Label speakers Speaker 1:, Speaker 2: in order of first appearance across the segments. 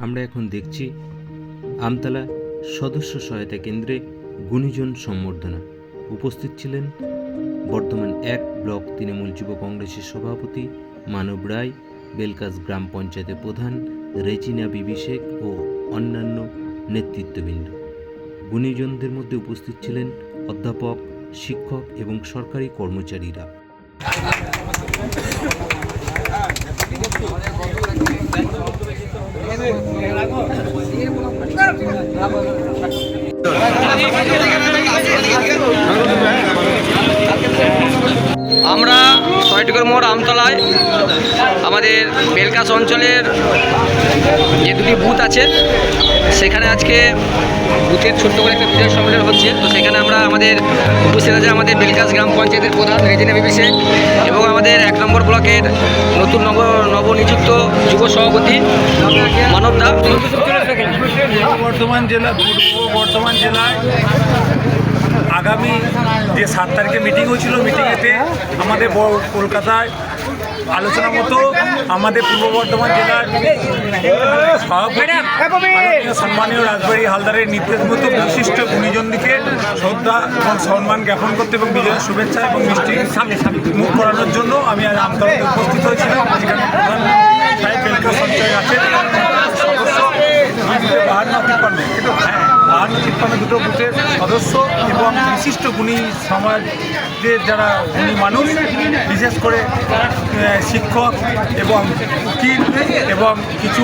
Speaker 1: আমরা এখন দেখছি আমতলা সদস্য সহায়তা কেন্দ্রে গুণীজন সম্বর্ধনা। উপস্থিত ছিলেন বর্ধমান 1 ব্লক তৃণমূল যুব কংগ্রেসের সভাপতি মানব রায়, বেলকাস গ্রাম পঞ্চায়েতের প্রধান রেজিনা বিবি শেখ ও অন্যান্য নেতৃত্ববৃন্দ। গুণীজনদের মধ্যে উপস্থিত ছিলেন অধ্যাপক, শিক্ষক এবং সরকারি কর্মচারীরা।
Speaker 2: আমরা ৬ মোড় আমতলায় আমাদের বেলকাস অঞ্চলের যে দুটি বুথ আছে সেখানে আজকে বুথের ছোট্ট করে একটা বিজয় সম্মেলন হচ্ছে। তো সেখানে আমরা আমাদের উপস্থিত আছে আমাদের বেলকাস গ্রাম পঞ্চায়েতের প্রধান রেজিনা বিবি শেখ এবং আমাদের 1 নম্বর ব্লকের নতুন নবনিযুক্ত যুব সভাপতি মানব দা।
Speaker 3: বর্ধমান জেলায় আগামী যে 7 তারিখে মিটিং হয়েছিল, মিটিংয়েতে আমাদের কলকাতায় আলোচনা মতো আমাদের পূর্ব বর্ধমান জেলার সভাপতি সম্মানীয় রাজবাড়ী হালদারের নির্দেশ মতো বিশিষ্ট গুণীজনদিকে শ্রদ্ধা এবং সম্মান জ্ঞাপন করতে এবং বিজয়ের শুভেচ্ছা এবং মিষ্টি মুখ করানোর জন্য আমি আজ আমতলাতে উপস্থিত হয়েছিলাম। যেখানে প্রধান সাহেব বেলকাস অঞ্চলে আছেন সদস্য 52-53 দুটো বুথের সদস্য এবং বিশিষ্ট গুণী সমাজের যারা গুণী মানুষ, বিশেষ করে শিক্ষক এবং উকিল এবং কিছু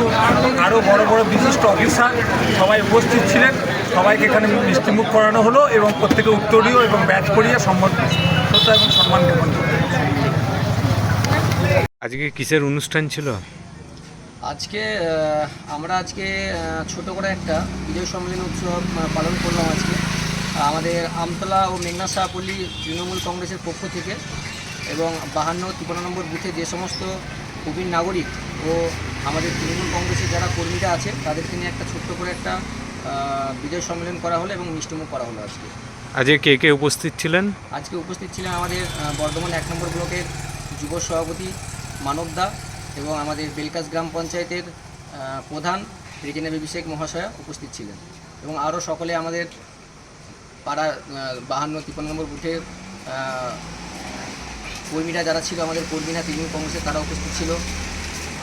Speaker 3: আরও বড় বড় বিশিষ্ট অফিসার সবাই উপস্থিত ছিলেন। সবাইকে এখানে মিষ্টিমুখ করানো হলো এবং প্রত্যেকে উত্তরীয় এবং ব্যাচ করিয়ে শ্রদ্ধা এবং সম্মান জ্ঞাপন করতে।
Speaker 1: আজকে কিসের অনুষ্ঠান ছিল?
Speaker 2: আমরা ছোট করে একটা বিজয় সম্মেলন উৎসব পালন করলাম আজকে আমাদের আমতলা ও মেঘনা শাহপল্লী তৃণমূল কংগ্রেসের পক্ষ থেকে, এবং 52-53 নম্বর বুথে যে সমস্ত প্রবীণ নাগরিক ও আমাদের তৃণমূল কংগ্রেসের যারা কর্মীরা আছে তাদেরকে নিয়ে একটা ছোট্ট করে একটা বিজয় সম্মেলন করা হলো এবং মিষ্টিমুখ করা হলো।
Speaker 1: আজকে কে কে উপস্থিত ছিলেন?
Speaker 2: আজকে উপস্থিত ছিলেন আমাদের বর্ধমান 1 নম্বর ব্লকের যুব সভাপতি মানব দা এবং আমাদের বেলকাস গ্রাম পঞ্চায়েতের প্রধান রেজিনা বিবি শেখ মহাশয়া উপস্থিত ছিলেন, এবং আরও সকলে আমাদের পাড়া 52-53 নম্বর বুথের কর্মীরা যারা ছিল, আমাদের কর্মীরা তৃণমূল কংগ্রেসের তারা উপস্থিত ছিল,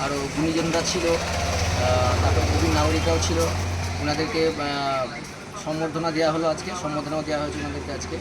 Speaker 2: আরও গুণীজনরা ছিল, তারপর প্রবীণ নাগরিকরাও ছিল। ওনাদেরকে সম্বর্ধনা দেওয়া হলো, সম্বর্ধনাও দেওয়া হয়েছে ওনাদেরকে আজকে।